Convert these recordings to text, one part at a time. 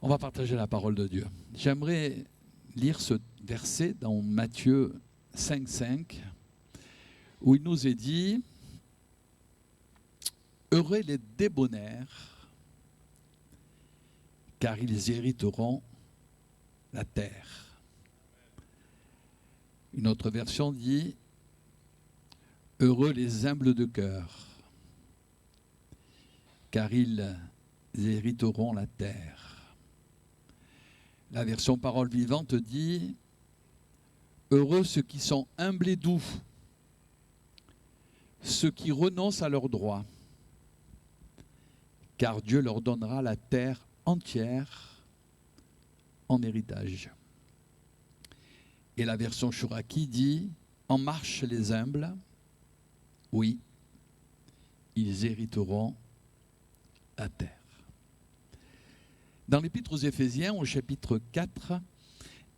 On va partager la parole de Dieu. J'aimerais lire ce verset dans Matthieu 5,5 où il nous est dit « Heureux les débonnaires, car ils hériteront la terre. » Une autre version dit « Heureux les humbles de cœur, car ils hériteront la terre. » La version Parole vivante dit « Heureux ceux qui sont humbles et doux, ceux qui renoncent à leurs droits, car Dieu leur donnera la terre entière en héritage. » Et la version Chouraki dit « En marche les humbles, oui, ils hériteront la terre. » Dans l'Épître aux Éphésiens, au chapitre 4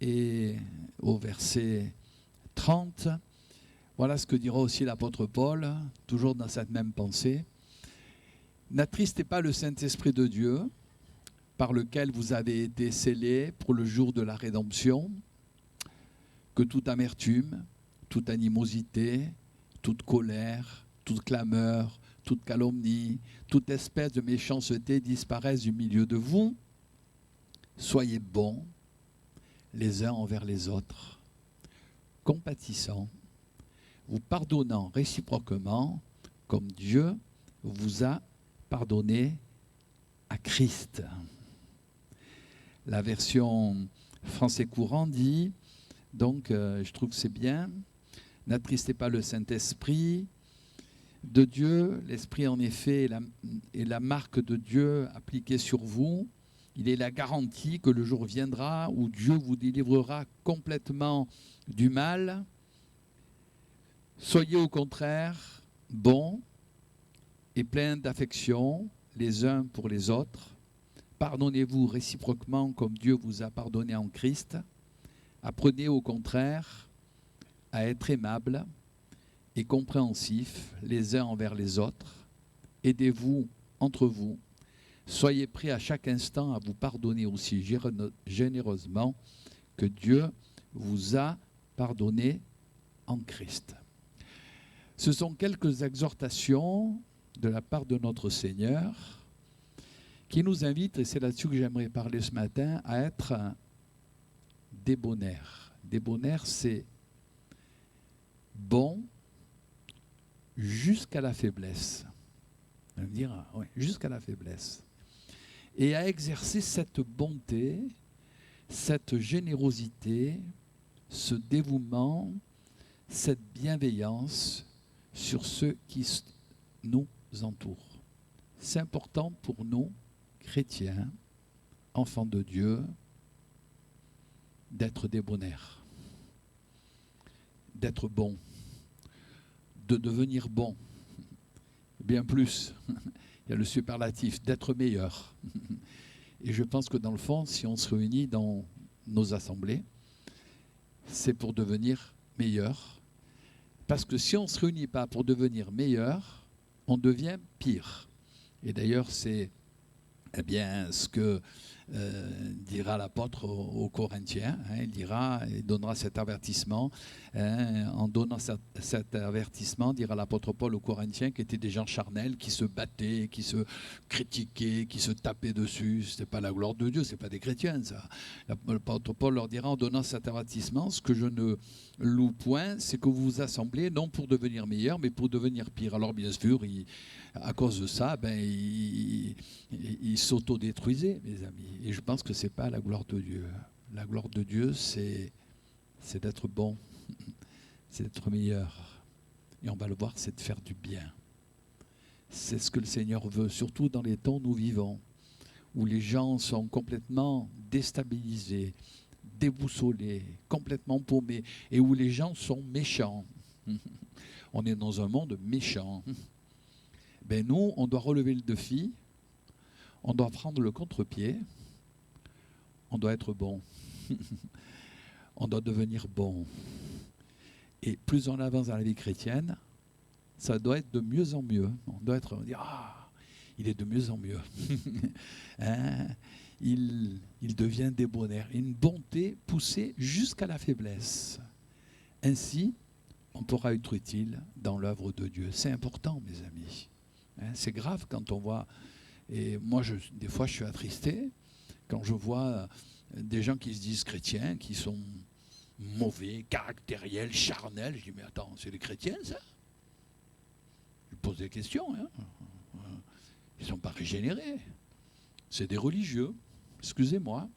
et au verset 30, voilà ce que dira aussi l'apôtre Paul, toujours dans cette même pensée. « N'attristez pas le Saint-Esprit de Dieu, par lequel vous avez été scellés pour le jour de la rédemption, que toute amertume, toute animosité, toute colère, toute clameur, toute calomnie, toute espèce de méchanceté disparaissent du milieu de vous. Soyez bons les uns envers les autres, compatissants, vous pardonnant réciproquement, comme Dieu vous a pardonné à Christ. » La version français courant dit, donc je trouve que c'est bien, « N'attristez pas le Saint-Esprit de Dieu. L'Esprit en effet est la marque de Dieu appliquée sur vous. Il est la garantie que le jour viendra où Dieu vous délivrera complètement du mal. Soyez au contraire bons et pleins d'affection les uns pour les autres. Pardonnez-vous réciproquement comme Dieu vous a pardonné en Christ. Apprenez au contraire à être aimables et compréhensifs les uns envers les autres. Aidez-vous entre vous. Soyez prêts à chaque instant à vous pardonner aussi généreusement que Dieu vous a pardonné en Christ. » Ce sont quelques exhortations de la part de notre Seigneur qui nous invitent, et c'est là-dessus que j'aimerais parler ce matin, à être débonnaires. Débonnaire, c'est bon jusqu'à la faiblesse. On va me dire, oui, jusqu'à la faiblesse. Et à exercer cette bonté, cette générosité, ce dévouement, cette bienveillance sur ceux qui nous entourent. C'est important pour nous, chrétiens, enfants de Dieu, d'être débonnaires, d'être bons, de devenir bons, bien plus. Il y a le superlatif, d'être meilleur. Et je pense que dans le fond, si on se réunit dans nos assemblées, c'est pour devenir meilleur. Parce que si on ne se réunit pas pour devenir meilleur, on devient pire. Et d'ailleurs, c'est ce que dira l'apôtre aux Corinthiens. Il donnera cet avertissement. En donnant cet avertissement, dira l'apôtre Paul aux Corinthiens, qui étaient des gens charnels, qui se battaient, qui se critiquaient, qui se tapaient dessus. Ce n'est pas la gloire de Dieu, ce n'est pas des chrétiens, ça. L'apôtre Paul leur dira, en donnant cet avertissement, ce que je ne loue point, c'est que vous vous assemblez, non pour devenir meilleur, mais pour devenir pire. Alors bien sûr, à cause de ça, ils s'autodétruisaient, mes amis. Et je pense que ce n'est pas la gloire de Dieu. La gloire de Dieu, c'est d'être bon, c'est d'être meilleur. Et on va le voir, c'est de faire du bien. C'est ce que le Seigneur veut, surtout dans les temps où nous vivons, où les gens sont complètement déstabilisés, déboussolés, complètement paumés, et où les gens sont méchants. On est dans un monde méchant. Nous, on doit relever le défi, on doit prendre le contre-pied, on doit être bon. On doit devenir bon. Et plus on avance dans la vie chrétienne, ça doit être de mieux en mieux. On doit dire, il est de mieux en mieux. Hein, il devient débonnaire. Une bonté poussée jusqu'à la faiblesse. Ainsi, on pourra être utile dans l'œuvre de Dieu. C'est important, mes amis. Hein, c'est grave quand on voit... Et moi, des fois, je suis attristé quand je vois des gens qui se disent chrétiens, qui sont mauvais, caractériels, charnels. Je dis, mais attends, c'est les chrétiens, ça? Je pose des questions. Hein. Ils ne sont pas régénérés. C'est des religieux. Excusez-moi.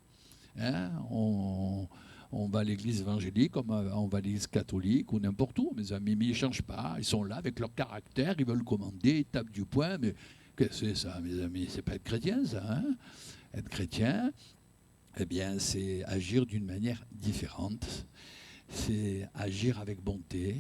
Hein, on va à l'église évangélique, on va à l'église catholique ou n'importe où. Mes amis, mais ils ne changent pas. Ils sont là avec leur caractère, ils veulent commander, ils tapent du poing. Mais qu'est-ce que c'est ça, mes amis? C'est pas être chrétien, ça. Hein? Être chrétien, eh bien, c'est agir d'une manière différente. C'est agir avec bonté,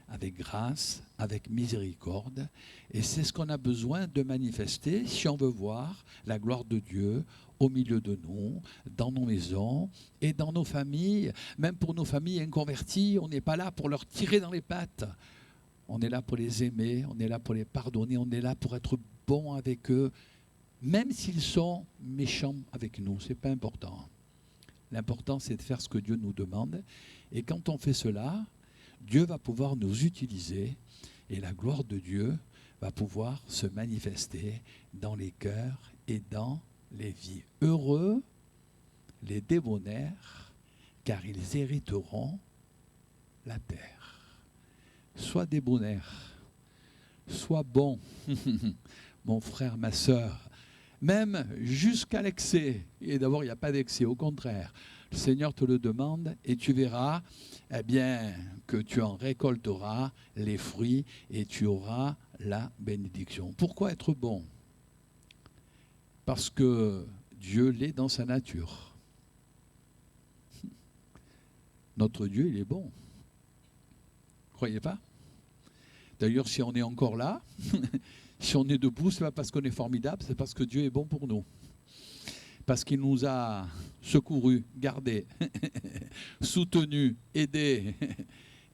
avec grâce, avec miséricorde. Et c'est ce qu'on a besoin de manifester si on veut voir la gloire de Dieu au milieu de nous, dans nos maisons et dans nos familles. Même pour nos familles inconverties, on n'est pas là pour leur tirer dans les pattes. On est là pour les aimer, on est là pour les pardonner, on est là pour être bon avec eux, même s'ils sont méchants avec nous. Ce n'est pas important. L'important, c'est de faire ce que Dieu nous demande. Et quand on fait cela, Dieu va pouvoir nous utiliser et la gloire de Dieu va pouvoir se manifester dans les cœurs et dans les vies. Heureux les débonnaires, car ils hériteront la terre. Sois débonnaire, sois bon, mon frère, ma sœur, même jusqu'à l'excès. Et d'abord, il n'y a pas d'excès, au contraire. Le Seigneur te le demande et tu verras eh bien, que tu en récolteras les fruits et tu auras la bénédiction. Pourquoi être bon? Parce que Dieu l'est dans sa nature. Notre Dieu, il est bon. Croyez pas? D'ailleurs, si on est encore là, si on est debout, ce n'est pas parce qu'on est formidable, c'est parce que Dieu est bon pour nous. Parce qu'il nous a secourus, gardés, soutenus, aidés.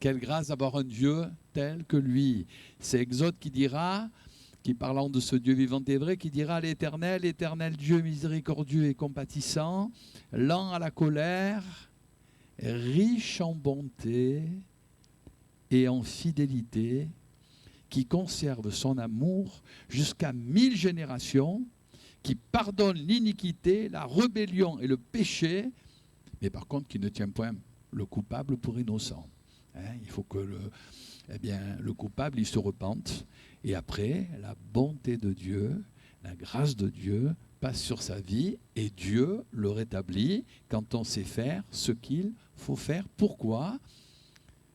Quelle grâce d'avoir un Dieu tel que lui. C'est Exode qui dira, qui parlant de ce Dieu vivant et vrai, qui dira à l'Éternel, Éternel Dieu miséricordieux et compatissant, lent à la colère, riche en bonté et en fidélité, qui conserve son amour jusqu'à 1000 générations, qui pardonne l'iniquité, la rébellion et le péché, mais par contre qui ne tient point le coupable pour innocent. Hein, il faut que le coupable il se repente, et après la bonté de Dieu, la grâce de Dieu passe sur sa vie, et Dieu le rétablit quand on sait faire ce qu'il faut faire. Pourquoi?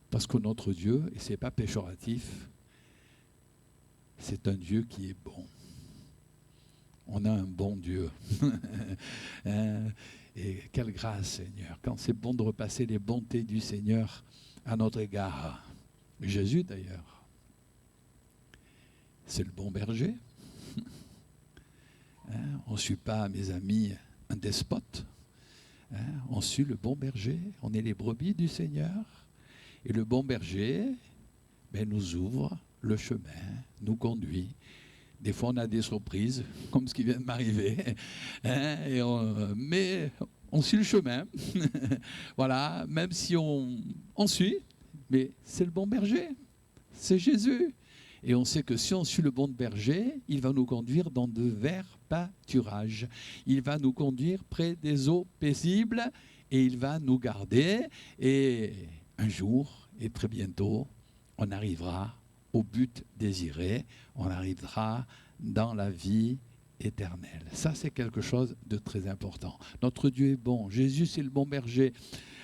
Parce que notre Dieu, et ce n'est pas péjoratif, c'est un Dieu qui est bon. On a un bon Dieu. Et quelle grâce, Seigneur, quand c'est bon de repasser les bontés du Seigneur à notre égard. Jésus, d'ailleurs, c'est le bon berger. On ne suit pas, mes amis, un despote. On suit le bon berger. On est les brebis du Seigneur. Et le bon berger nous ouvre le chemin, nous conduit. Des fois, on a des surprises, comme ce qui vient de m'arriver. Mais on suit le chemin. Voilà, même si on suit, mais c'est le bon berger. C'est Jésus. Et on sait que si on suit le bon berger, il va nous conduire dans de verts pâturages. Il va nous conduire près des eaux paisibles et il va nous garder. Et un jour, et très bientôt, on arrivera au but désiré, on arrivera dans la vie éternelle. Ça, c'est quelque chose de très important. Notre Dieu est bon. Jésus, c'est le bon berger.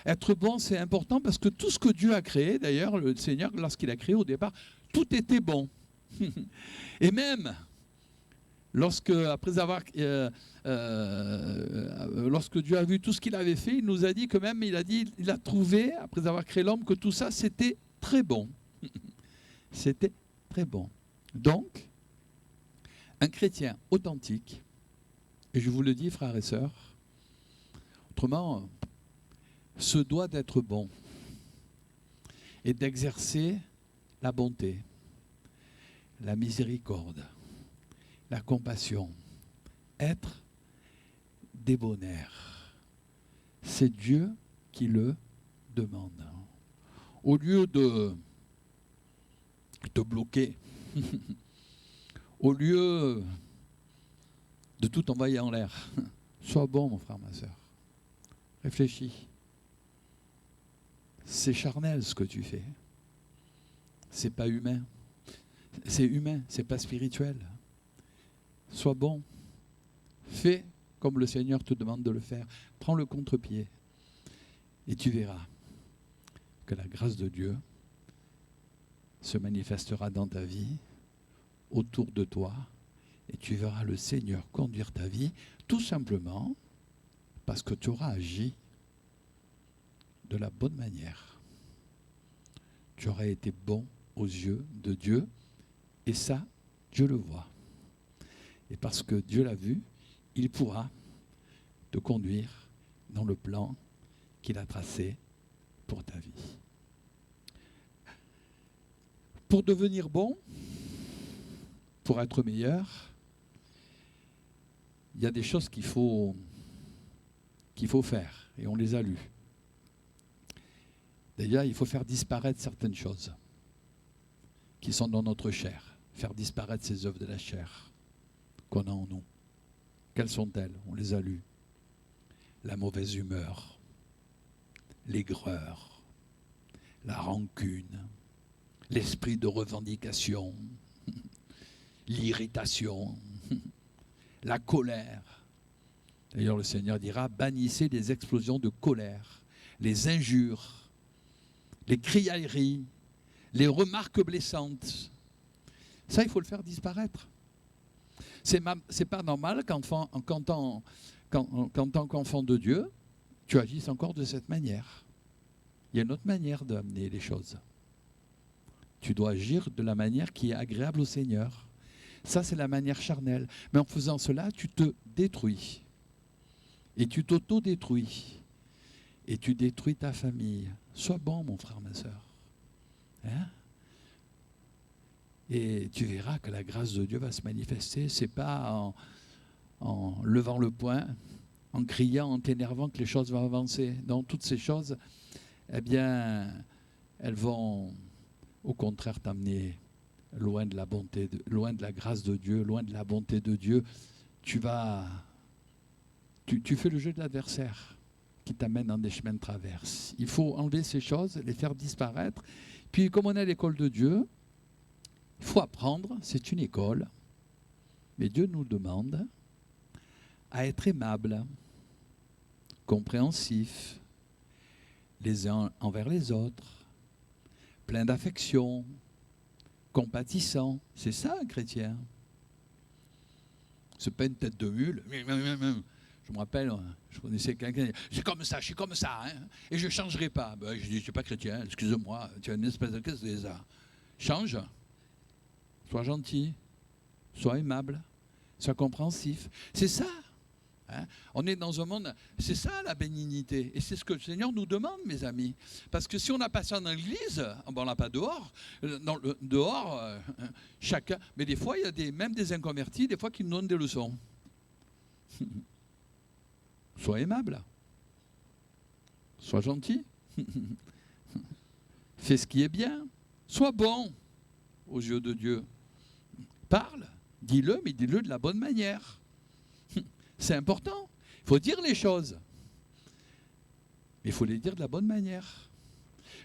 Être bon, c'est important parce que tout ce que Dieu a créé, d'ailleurs, le Seigneur, lorsqu'il a créé au départ, tout était bon. Et même, lorsque Dieu a vu tout ce qu'il avait fait, il nous a dit que même, il a trouvé, après avoir créé l'homme, que tout ça, c'était très bon. C'était très bon. Donc, un chrétien authentique, et je vous le dis, frères et sœurs, autrement, se doit d'être bon et d'exercer la bonté, la miséricorde la compassion, être débonnaire. C'est Dieu qui le demande. Au lieu de te bloquer, au lieu de tout envoyer en l'air, sois bon, mon frère, ma soeur. Réfléchis. C'est charnel ce que tu fais. C'est pas humain. C'est humain, c'est pas spirituel. Sois bon. Fais comme le Seigneur te demande de le faire. Prends le contre-pied. Et tu verras que la grâce de Dieu se manifestera dans ta vie, autour de toi, et tu verras le Seigneur conduire ta vie, tout simplement parce que tu auras agi de la bonne manière. Tu auras été bon aux yeux de Dieu, et ça, Dieu le voit. Et parce que Dieu l'a vu, il pourra te conduire dans le plan qu'il a tracé pour ta vie. Pour devenir bon, pour être meilleur, il y a des choses qu'il faut faire, et on les a lues. Déjà, il faut faire disparaître certaines choses qui sont dans notre chair, faire disparaître ces œuvres de la chair qu'on a en nous. Quelles sont-elles? On les a lues. La mauvaise humeur, l'aigreur, la rancune, l'esprit de revendication, l'irritation, la colère. D'ailleurs, le Seigneur dira, bannissez les explosions de colère, les injures, les criailleries, les remarques blessantes. Ça, il faut le faire disparaître. C'est pas normal qu'en tant qu'enfant de Dieu, tu agisses encore de cette manière. Il y a une autre manière d'amener les choses. Tu dois agir de la manière qui est agréable au Seigneur. Ça, c'est la manière charnelle. Mais en faisant cela, tu te détruis. Et tu t'auto-détruis. Et tu détruis ta famille. Sois bon, mon frère, ma soeur. Hein? Et tu verras que la grâce de Dieu va se manifester. Ce n'est pas en levant le poing, en criant, en t'énervant que les choses vont avancer. Donc, toutes ces choses, eh bien, elles vont au contraire t'amener loin de la bonté, loin de la grâce de Dieu, loin de la bonté de Dieu. Tu fais le jeu de l'adversaire qui t'amène dans des chemins de traverse. Il faut enlever ces choses, les faire disparaître. Puis, comme on est à l'école de Dieu, il faut apprendre, c'est une école, mais Dieu nous demande à être aimables, compréhensifs, les uns envers les autres, pleins d'affection, compatissants. C'est ça un chrétien. C'est pas une tête de mule. Je me rappelle, je connaissais quelqu'un qui disait, je suis comme ça, hein, et je ne changerai pas. Ben, je dis, je ne suis pas chrétien, excuse-moi, tu as une espèce de qu'est-ce que c'est ça? Change, sois gentil, sois aimable, sois compréhensif. C'est ça. Hein? On est dans un monde, c'est ça la bénignité. Et c'est ce que le Seigneur nous demande, mes amis. Parce que si on n'a pas ça dans l'église, bon, on n'a pas dehors. Dehors, chacun. Mais des fois, il y a même des inconvertis, des fois, qui nous donnent des leçons. Sois aimable. Sois gentil. Fais ce qui est bien. Sois bon aux yeux de Dieu. Parle, dis-le, mais dis-le de la bonne manière. C'est important. Il faut dire les choses. Mais il faut les dire de la bonne manière.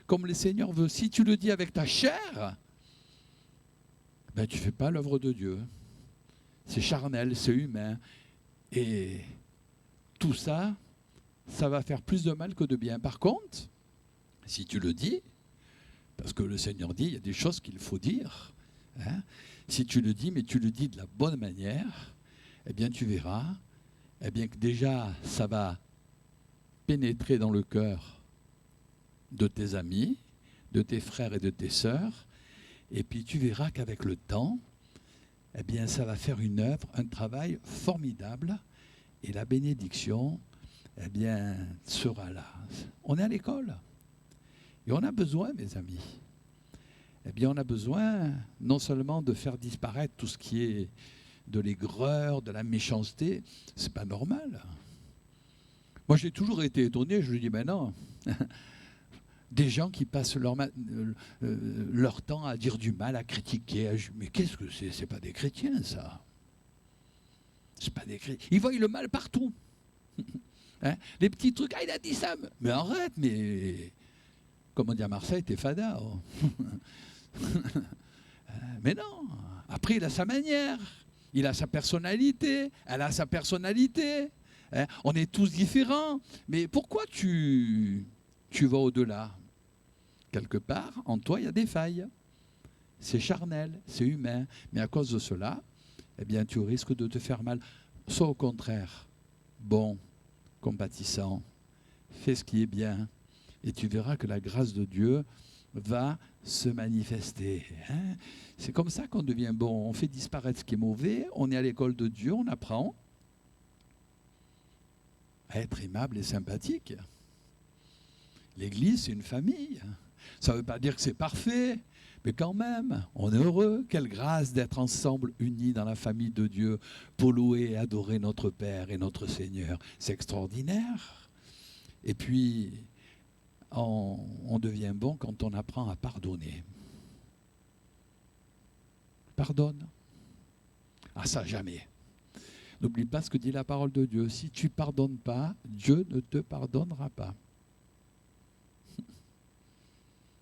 Comme le Seigneur veut. Si tu le dis avec ta chair, ben tu ne fais pas l'œuvre de Dieu. C'est charnel, c'est humain. Et tout ça, ça va faire plus de mal que de bien. Par contre, si tu le dis, parce que le Seigneur dit, il y a des choses qu'il faut dire. Hein, si tu le dis, mais tu le dis de la bonne manière, eh bien tu verras, eh bien que déjà ça va pénétrer dans le cœur de tes amis, de tes frères et de tes sœurs, et puis tu verras qu'avec le temps, eh bien ça va faire une œuvre, un travail formidable, et la bénédiction, eh bien, sera là. On est à l'école, et on a besoin, mes amis, eh bien on a besoin non seulement de faire disparaître tout ce qui est de l'aigreur, de la méchanceté. C'est pas normal. Moi, j'ai toujours été étonné. Je lui dis, ben non. Des gens qui passent leur temps à dire du mal, à critiquer. Mais qu'est-ce que c'est? C'est pas des chrétiens, ça. C'est pas des chrétiens. Ils voient le mal partout. Hein, les petits trucs, il a dit ça. Mais arrête, mais... Comme on dit à Marseille, t'es fada. Oh. Mais non. Après, il a sa manière. Il a sa personnalité. Elle a sa personnalité. Hein, on est tous différents. Mais pourquoi tu vas au-delà? Quelque part, en toi, il y a des failles. C'est charnel, c'est humain. Mais à cause de cela, eh bien, tu risques de te faire mal. Soit au contraire, bon, compatissant, fais ce qui est bien, et tu verras que la grâce de Dieu va se manifester. Hein? C'est comme ça qu'on devient bon. On fait disparaître ce qui est mauvais, on est à l'école de Dieu, on apprend à être aimable et sympathique. L'Église, c'est une famille. Ça ne veut pas dire que c'est parfait, mais quand même, on est heureux. Quelle grâce d'être ensemble, unis dans la famille de Dieu, pour louer et adorer notre Père et notre Seigneur. C'est extraordinaire. Et puis, on devient bon quand on apprend à pardonner. Pardonne. Ah ça, jamais. N'oublie pas ce que dit la parole de Dieu. Si tu ne pardonnes pas, Dieu ne te pardonnera pas.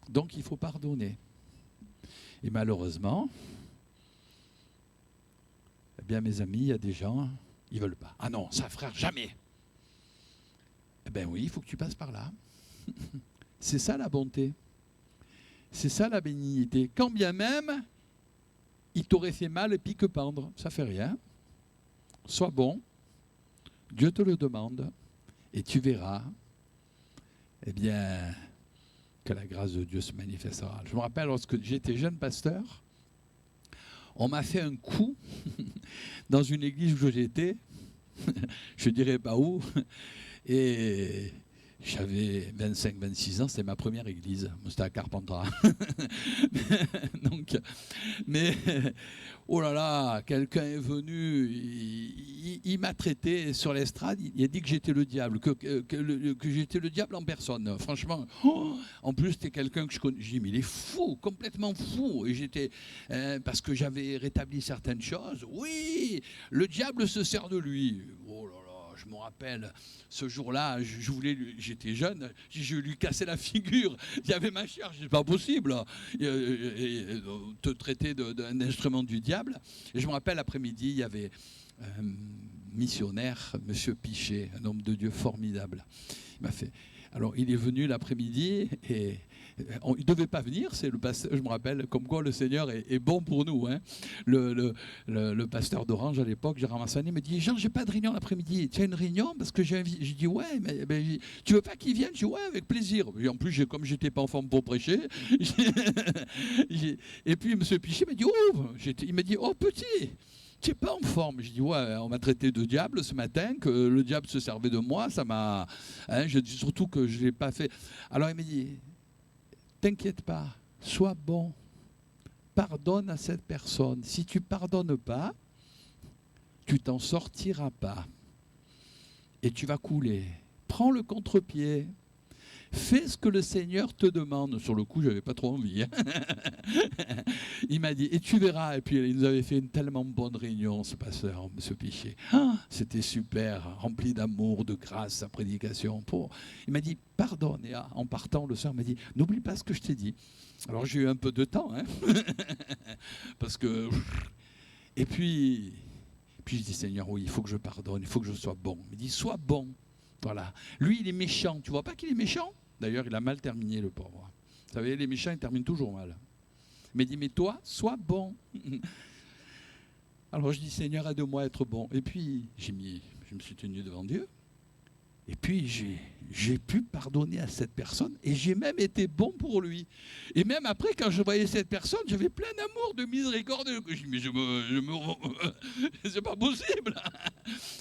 Donc il faut pardonner. Et malheureusement, eh bien mes amis, il y a des gens, ils ne veulent pas. Ah non, ça frère, jamais. Eh bien oui, il faut que tu passes par là. C'est ça la bonté. C'est ça la bénignité. Quand bien même, il t'aurait fait mal et pique-pendre. Ça ne fait rien. Sois bon. Dieu te le demande. Et tu verras, eh bien, que la grâce de Dieu se manifestera. Je me rappelle, lorsque j'étais jeune pasteur, on m'a fait un coup dans une église où j'étais, je ne dirais pas où, et j'avais 25-26 ans, c'était ma première église, c'était à Carpentras. Donc, mais, oh là là, quelqu'un est venu, il m'a traité sur l'estrade, il a dit que j'étais le diable, que j'étais le diable en personne. Franchement, en plus, c'était quelqu'un que je connais. J'ai dit, mais il est fou, complètement fou. Et j'étais, parce que j'avais rétabli certaines choses. Oui, le diable se sert de lui. Oh là là. Je me rappelle, ce jour-là, j'étais jeune, je lui cassais la figure. Il y avait ma chair, c'est pas possible. Te traiter d'un instrument du diable. Et je me rappelle, l'après-midi, il y avait un missionnaire, M. Pichet, un homme de Dieu formidable. Il m'a fait... Alors, il est venu l'après-midi et il ne devait pas venir, c'est le pasteur, je me rappelle, comme quoi le Seigneur est bon pour nous. Hein. Le pasteur d'Orange à l'époque, Gérard Massani, me dit, Jean, j'ai pas de réunion l'après-midi. Tu as une réunion? Parce que j'ai dit, ouais, mais tu veux pas qu'il vienne? Je dis, ouais, avec plaisir. Et en plus, comme j'étais pas en forme pour prêcher, et puis M. Pichet m'a dit, oh, il m'a dit, oh petit, tu n'es pas en forme. Je dis, ouais, on m'a traité de diable ce matin, que le diable se servait de moi, ça m'a... Hein, je dis surtout que je ne l'ai pas fait. Alors il m'a dit, t'inquiète pas, sois bon, pardonne à cette personne. Si tu ne pardonnes pas, tu t'en sortiras pas. Et tu vas couler. Prends le contre-pied. Fais ce que le Seigneur te demande. Sur le coup, je n'avais pas trop envie. Hein. Il m'a dit, et tu verras. Et puis, il nous avait fait une tellement bonne réunion, ce pasteur, M. Pichet. Ah, c'était super, rempli d'amour, de grâce, sa prédication. Il m'a dit, pardonne. Et en partant, le soir, il m'a dit, n'oublie pas ce que je t'ai dit. Alors, j'ai eu un peu de temps. Hein. Parce que... Et puis, je dis, Seigneur, oui, il faut que je pardonne, il faut que je sois bon. Il me dit, sois bon. Voilà. Lui, il est méchant. Tu vois pas qu'il est méchant? D'ailleurs, il a mal terminé, le pauvre. Vous savez, les méchants, ils terminent toujours mal. Mais il dit, mais toi, sois bon. Alors je dis, Seigneur, aide-moi à être bon. Et puis, je me suis tenu devant Dieu. Et puis, j'ai pu pardonner à cette personne. Et j'ai même été bon pour lui. Et même après, quand je voyais cette personne, j'avais plein d'amour, de miséricorde. Je dis, mais c'est pas possible.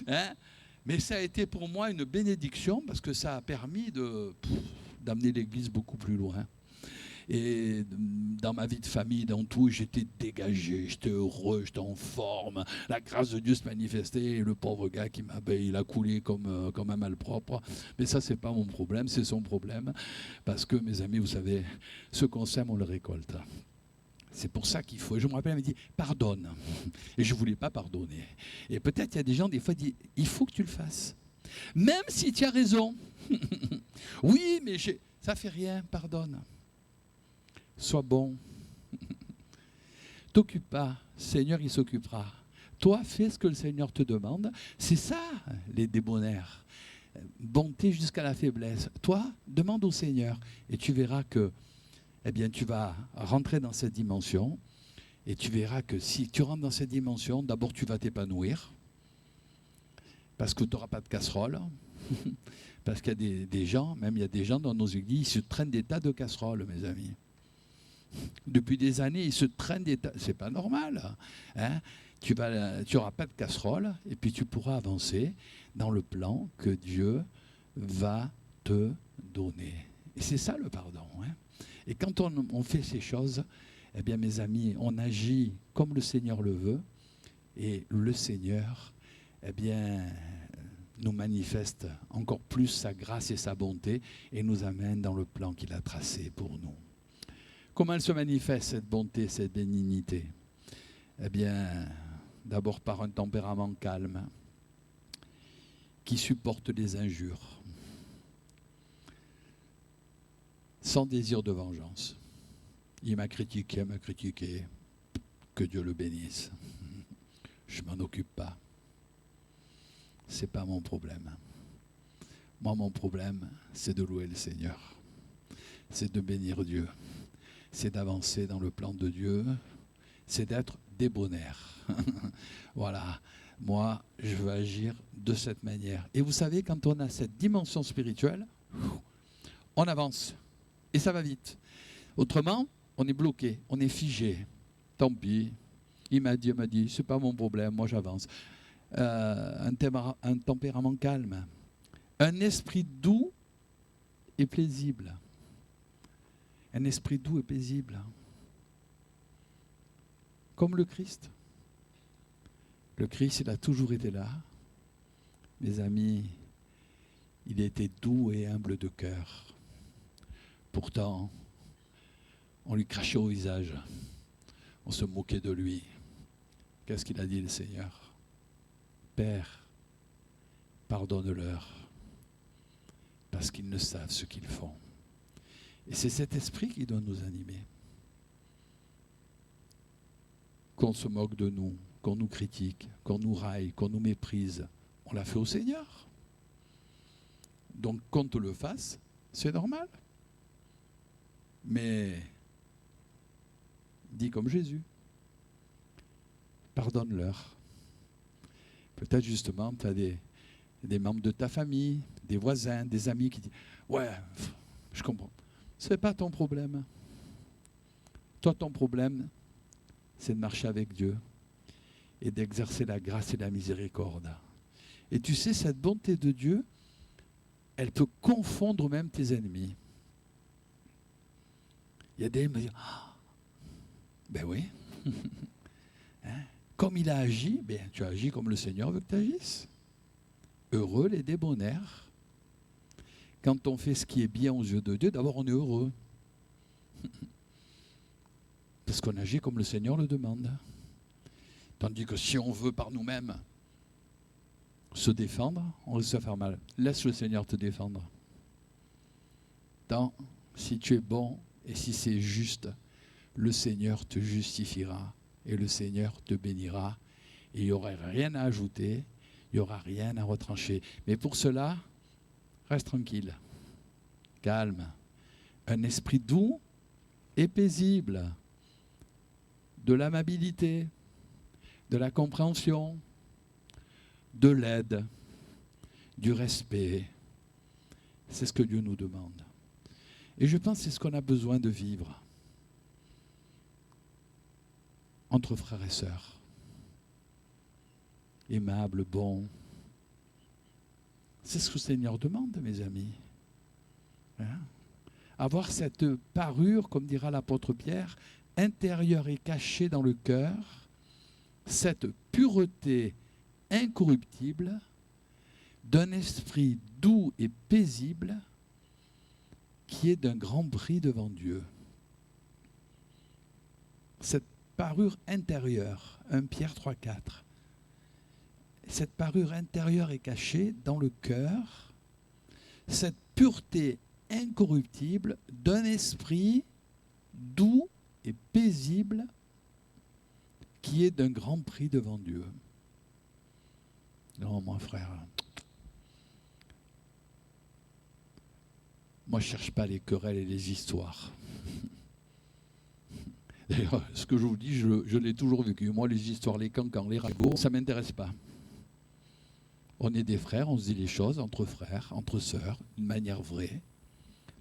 Hein? Mais ça a été pour moi une bénédiction parce que ça a permis d'amener l'Église beaucoup plus loin. Et dans ma vie de famille, dans tout, j'étais dégagé, j'étais heureux, j'étais en forme. La grâce de Dieu se manifestait et le pauvre gars qui m'a, il a coulé comme un malpropre. Mais ça, c'est pas mon problème, c'est son problème. Parce que, mes amis, vous savez, ce qu'on sème, on le récolte. C'est pour ça qu'il faut. Je me rappelle, elle m'a dit pardonne. Et je ne voulais pas pardonner. Et peut-être il y a des gens, des fois, qui disent il faut que tu le fasses. Même si tu as raison. Oui, mais ça ne fait rien, pardonne. Sois bon. T'occupe pas. Le Seigneur, il s'occupera. Toi, fais ce que le Seigneur te demande. C'est ça, les débonnaires. Bonté jusqu'à la faiblesse. Toi, demande au Seigneur. Et tu verras que eh bien, tu vas rentrer dans cette dimension et tu verras que si tu rentres dans cette dimension, d'abord tu vas t'épanouir parce que tu n'auras pas de casserole. Parce qu'il y a des gens, même il y a des gens dans nos églises, ils se traînent des tas de casseroles, mes amis. Depuis des années, ils se traînent des tas. C'est pas normal. Hein, tu n'auras pas de casserole et puis tu pourras avancer dans le plan que Dieu va te donner. Et c'est ça le pardon. Hein. Et quand on fait ces choses, eh bien, mes amis, on agit comme le Seigneur le veut. Et le Seigneur, eh bien, nous manifeste encore plus sa grâce et sa bonté et nous amène dans le plan qu'il a tracé pour nous. Comment elle se manifeste, cette bonté, cette bénignité? Eh bien, d'abord par un tempérament calme qui supporte les injures, sans désir de vengeance. Il m'a critiqué, que Dieu le bénisse. Je ne m'en occupe pas. Ce n'est pas mon problème. Moi, mon problème, c'est de louer le Seigneur. C'est de bénir Dieu. C'est d'avancer dans le plan de Dieu. C'est d'être débonnaire. Voilà. Moi, je veux agir de cette manière. Et vous savez, quand on a cette dimension spirituelle, on avance. Et ça va vite. Autrement, on est bloqué, on est figé. Tant pis. Il m'a dit, c'est pas mon problème, moi j'avance. Un tempérament calme. Un esprit doux et paisible. Un esprit doux et paisible. Comme le Christ. Le Christ, il a toujours été là. Mes amis, il était doux et humble de cœur. Pourtant, on lui crachait au visage. On se moquait de lui. Qu'est-ce qu'il a dit, le Seigneur? Père, pardonne-leur, parce qu'ils ne savent ce qu'ils font. Et c'est cet esprit qui doit nous animer. Qu'on se moque de nous, qu'on nous critique, qu'on nous raille, qu'on nous méprise, on l'a fait au Seigneur. Donc qu'on te le fasse, c'est normal. Mais dis comme Jésus, pardonne-leur. Peut-être justement, tu as des membres de ta famille, des voisins, des amis qui disent « Ouais, je comprends. Ce n'est pas ton problème. Toi, ton problème, c'est de marcher avec Dieu et d'exercer la grâce et la miséricorde. Et tu sais, cette bonté de Dieu, elle peut confondre même tes ennemis. Il y a des gens qui me disent « Ben oui. Hein? Comme il a agi, ben, tu as agi comme le Seigneur veut que tu agisses. Heureux les débonnaires. Quand on fait ce qui est bien aux yeux de Dieu, d'abord on est heureux. Parce qu'on agit comme le Seigneur le demande. Tandis que si on veut par nous-mêmes se défendre, on risque de faire mal. Laisse le Seigneur te défendre. Tant, si tu es bon et si c'est juste, le Seigneur te justifiera et le Seigneur te bénira. Et il n'y aura rien à ajouter, il n'y aura rien à retrancher. Mais pour cela, reste tranquille, calme, un esprit doux et paisible, de l'amabilité, de la compréhension, de l'aide, du respect. C'est ce que Dieu nous demande. Et je pense que c'est ce qu'on a besoin de vivre entre frères et sœurs. Aimable, bon. C'est ce que le Seigneur demande, mes amis. Hein? avoir cette parure, comme dira l'apôtre Pierre, intérieure et cachée dans le cœur, cette pureté incorruptible d'un esprit doux et paisible qui est d'un grand prix devant Dieu. Cette parure intérieure, 1 Pierre 3,4. Cette parure intérieure est cachée dans le cœur, cette pureté incorruptible d'un esprit doux et paisible qui est d'un grand prix devant Dieu. Non, mon frère, moi je ne cherche pas les querelles et les histoires. D'ailleurs, ce que je vous dis, je l'ai toujours vécu. Moi, les histoires, les cancans, les ragots, ça ne m'intéresse pas. On est des frères, on se dit les choses entre frères, entre sœurs, d'une manière vraie.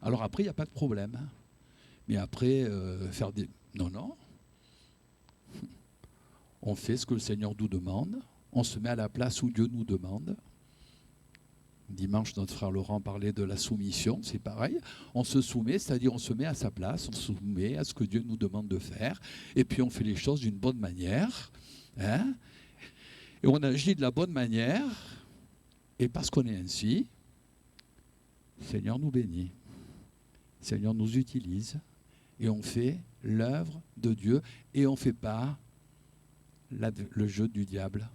Alors après, il n'y a pas de problème. Mais après, faire des... Non, non. On fait ce que le Seigneur nous demande. On se met à la place où Dieu nous demande. Dimanche, notre frère Laurent parlait de la soumission, c'est pareil. On se soumet, c'est-à-dire on se met à sa place, on se soumet à ce que Dieu nous demande de faire. Et puis on fait les choses d'une bonne manière. Hein, et on agit de la bonne manière. Et parce qu'on est ainsi, le Seigneur nous bénit. Le Seigneur nous utilise. Et on fait l'œuvre de Dieu. Et on ne fait pas le jeu du diable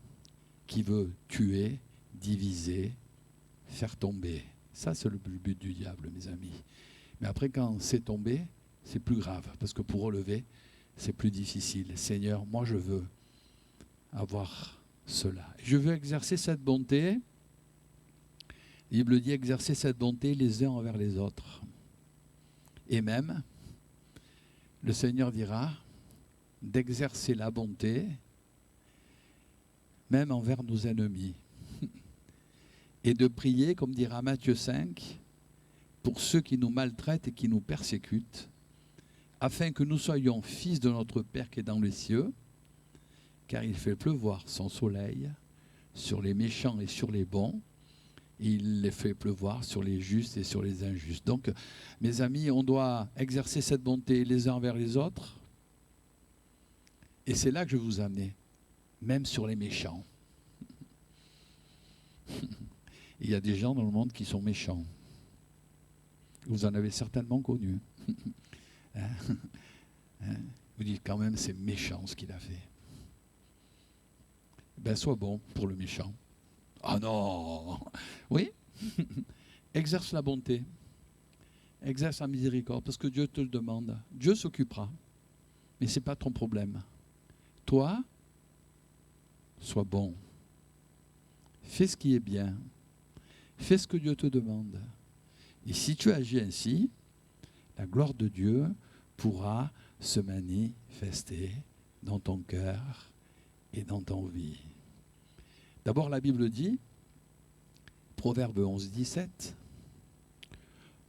qui veut tuer, diviser, faire tomber. Ça, c'est le but du diable, mes amis. Mais après, quand c'est tombé, c'est plus grave. Parce que pour relever, c'est plus difficile. Seigneur, moi, je veux avoir cela. Je veux exercer cette bonté. La Bible dit exercer cette bonté les uns envers les autres. Et même, le Seigneur dira d'exercer la bonté même envers nos ennemis. Et de prier, comme dira Matthieu 5, pour ceux qui nous maltraitent et qui nous persécutent, afin que nous soyons fils de notre Père qui est dans les cieux, car il fait pleuvoir son soleil sur les méchants et sur les bons, et il les fait pleuvoir sur les justes et sur les injustes. Donc, mes amis, on doit exercer cette bonté les uns envers les autres, et c'est là que je vais vous amener, même sur les méchants. Il y a des gens dans le monde qui sont méchants. Vous en avez certainement connu. Hein? Vous dites quand même, c'est méchant ce qu'il a fait. Ben, sois bon pour le méchant. Ah non! Oui? Exerce la bonté. Exerce la miséricorde, parce que Dieu te le demande. Dieu s'occupera. Mais ce n'est pas ton problème. Toi, sois bon. Fais ce qui est bien. Fais ce que Dieu te demande. Et si tu agis ainsi, la gloire de Dieu pourra se manifester dans ton cœur et dans ton vie. D'abord, la Bible dit, Proverbe 11, 17,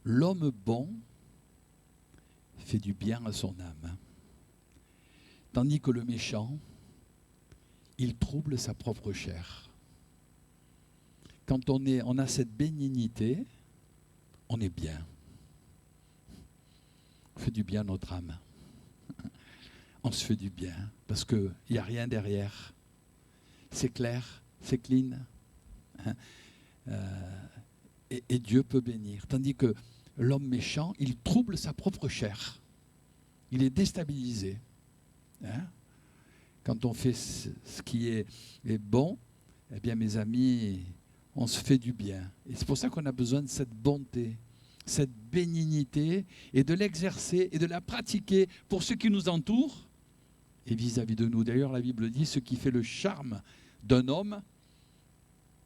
l'homme bon fait du bien à son âme, tandis que le méchant, il trouble sa propre chair. Quand on a cette bénignité, on est bien. On fait du bien à notre âme. On se fait du bien, parce qu'il n'y a rien derrière. C'est clair, c'est clean. Et Dieu peut bénir. Tandis que l'homme méchant, il trouble sa propre chair. Il est déstabilisé. Quand on fait ce qui est bon, eh bien mes amis, on se fait du bien. Et c'est pour ça qu'on a besoin de cette bonté, cette bénignité, et de l'exercer et de la pratiquer pour ceux qui nous entourent et vis-à-vis de nous. D'ailleurs, la Bible dit, ce qui fait le charme d'un homme,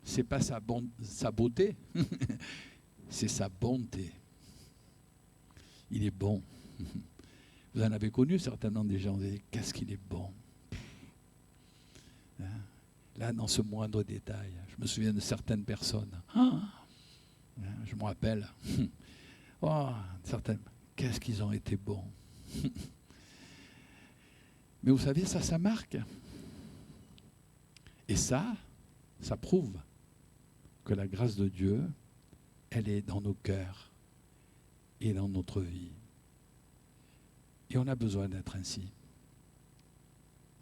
c'est pas sa beauté, c'est sa bonté. Il est bon. Vous en avez connu certainement des gens, vous avez dit, qu'est-ce qu'il est bon. Là, dans ce moindre détail, je me souviens de certaines personnes. Je me rappelle. Certaines, qu'est-ce qu'ils ont été bons. Mais vous savez, ça marque. Et ça prouve que la grâce de Dieu, elle est dans nos cœurs. et dans notre vie. Et on a besoin d'être ainsi.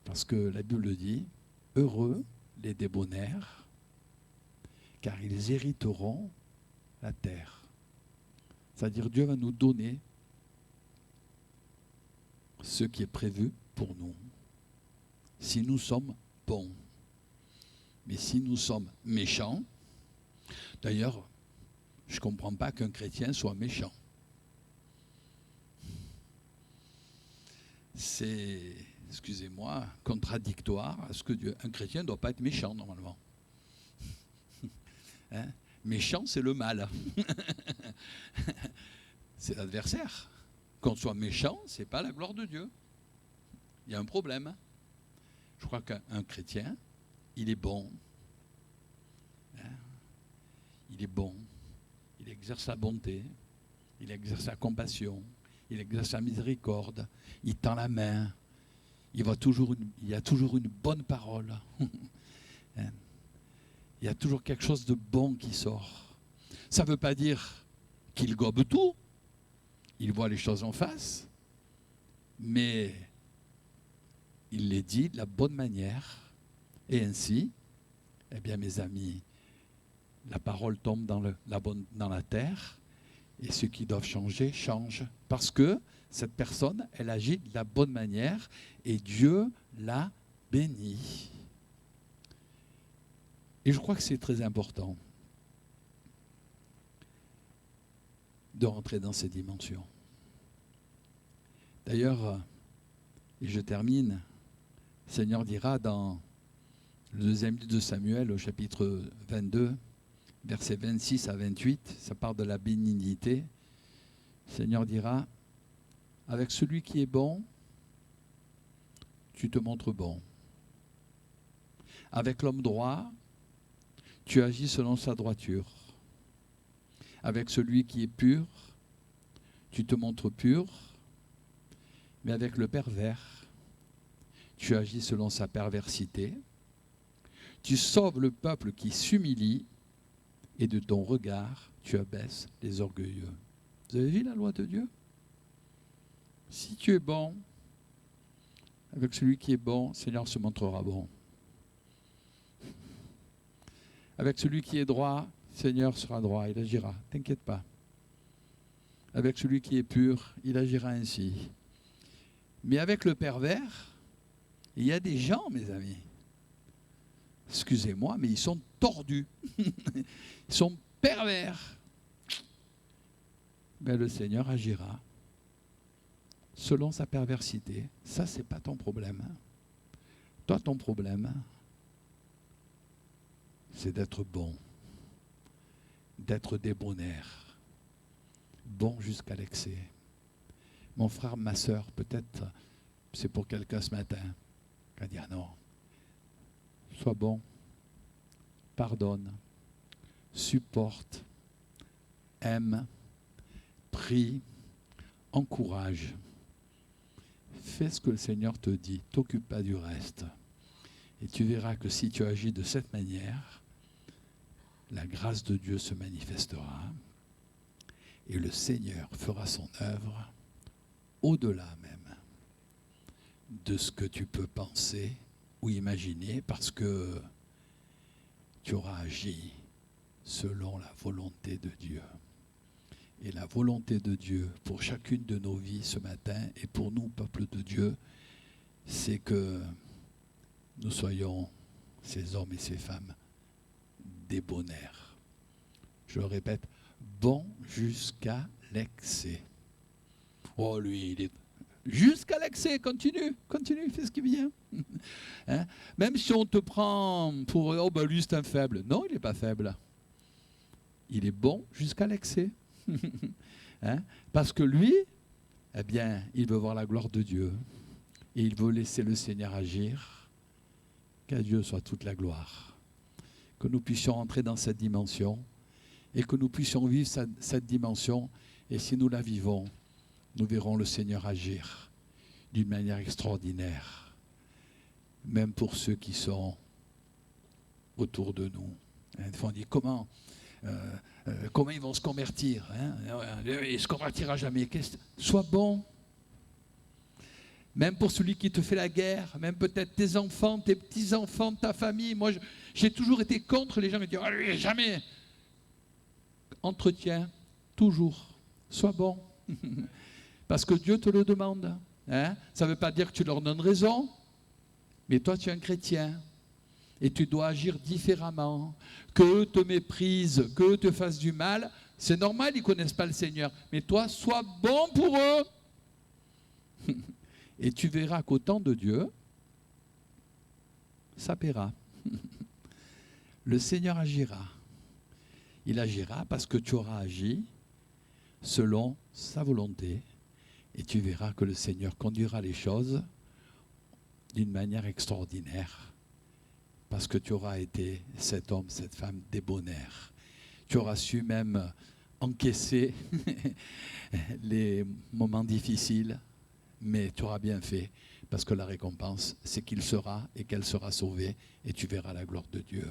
Parce que la Bible dit, heureux les débonnaires, car ils hériteront la terre. C'est-à-dire Dieu va nous donner ce qui est prévu pour nous, si nous sommes bons. Mais si nous sommes méchants, d'ailleurs, je ne comprends pas qu'un chrétien soit méchant. C'est, excusez-moi, contradictoire à ce que Dieu... Un chrétien ne doit pas être méchant, normalement. Hein? Méchant, c'est le mal. C'est l'adversaire. Qu'on soit méchant, ce n'est pas la gloire de Dieu. Il y a un problème. Je crois qu'un chrétien, il est bon. Hein? Il est bon. Il exerce sa bonté. Il exerce sa compassion. Il exerce sa miséricorde. Il tend la main. Il y a toujours une bonne parole. Hein? Il y a toujours quelque chose de bon qui sort. Ça ne veut pas dire qu'il gobe tout. Il voit les choses en face. Mais il les dit de la bonne manière. Et ainsi, eh bien mes amis, la parole tombe dans la terre. Et ceux qui doivent changer, changent. Parce que cette personne, elle agit de la bonne manière. Et Dieu la bénit. Et je crois que c'est très important de rentrer dans ces dimensions. D'ailleurs, et je termine, le Seigneur dira dans le deuxième livre de Samuel, au chapitre 22, versets 26 à 28, ça parle de la bénignité. Le Seigneur dira, avec celui qui est bon, tu te montres bon. Avec l'homme droit, tu agis selon sa droiture. Avec celui qui est pur, tu te montres pur. Mais avec le pervers, tu agis selon sa perversité. Tu sauves le peuple qui s'humilie et de ton regard, tu abaisses les orgueilleux. Vous avez vu la loi de Dieu? Si tu es bon, avec celui qui est bon, le Seigneur se montrera bon. Avec celui qui est droit, le Seigneur sera droit, il agira, t'inquiète pas. Avec celui qui est pur, il agira ainsi. Mais avec le pervers, il y a des gens, mes amis, excusez-moi, mais ils sont tordus. Ils sont pervers. Mais le Seigneur agira selon sa perversité. Ça, ce n'est pas ton problème. Toi, ton problème, c'est d'être bon, d'être débonnaire, bon jusqu'à l'excès. Mon frère, ma sœur, peut-être c'est pour quelqu'un ce matin qui a dit ah non, sois bon, pardonne, supporte, aime, prie, encourage. Fais ce que le Seigneur te dit, t'occupe pas du reste. Et tu verras que si tu agis de cette manière, la grâce de Dieu se manifestera et le Seigneur fera son œuvre au-delà même de ce que tu peux penser ou imaginer, parce que tu auras agi selon la volonté de Dieu. Et la volonté de Dieu pour chacune de nos vies ce matin et pour nous, peuple de Dieu, c'est que nous soyons ces hommes et ces femmes débonnaires. Je le répète, bon jusqu'à l'excès. Oh, lui, il est jusqu'à l'excès, continue, fais ce qui vient. Hein? Même si on te prend pour, oh ben lui c'est un faible. Non, il n'est pas faible. Il est bon jusqu'à l'excès. Hein? Parce que lui, eh bien, il veut voir la gloire de Dieu. Et il veut laisser le Seigneur agir. Qu'à Dieu soit toute la gloire. Que nous puissions entrer dans cette dimension et que nous puissions vivre cette dimension. Et si nous la vivons, nous verrons le Seigneur agir d'une manière extraordinaire, même pour ceux qui sont autour de nous. Des fois on dit comment comment ils vont se convertir, hein, il ne se convertira jamais. Sois bon. Même pour celui qui te fait la guerre, même peut-être tes enfants, tes petits-enfants, ta famille. Moi, j'ai toujours été contre les gens qui disent « lui, jamais ». Entretiens, toujours. Sois bon. Parce que Dieu te le demande. Hein. Ça ne veut pas dire que tu leur donnes raison, mais toi, tu es un chrétien. Et tu dois agir différemment. Qu'eux te méprisent, qu'eux te fassent du mal, c'est normal, ils ne connaissent pas le Seigneur. Mais toi, sois bon pour eux. Et tu verras qu'au temps de Dieu, ça paiera. Le Seigneur agira. Il agira parce que tu auras agi selon sa volonté. Et tu verras que le Seigneur conduira les choses d'une manière extraordinaire. Parce que tu auras été cet homme, cette femme débonnaire. Tu auras su même encaisser les moments difficiles, mais tu auras bien fait, parce que la récompense, c'est qu'il sera et qu'elle sera sauvée, et tu verras la gloire de Dieu.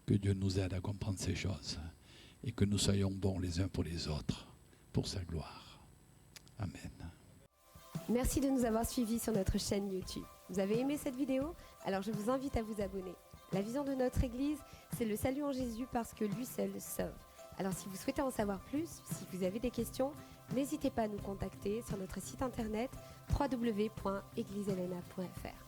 Que Dieu nous aide à comprendre ces choses, et que nous soyons bons les uns pour les autres, pour sa gloire. Amen. Merci de nous avoir suivis sur notre chaîne YouTube. Vous avez aimé cette vidéo? Alors je vous invite à vous abonner. La vision de notre Église, c'est le salut en Jésus parce que lui seul sauve. Alors si vous souhaitez en savoir plus, si vous avez des questions, n'hésitez pas à nous contacter sur notre site internet www.eglishelena.fr.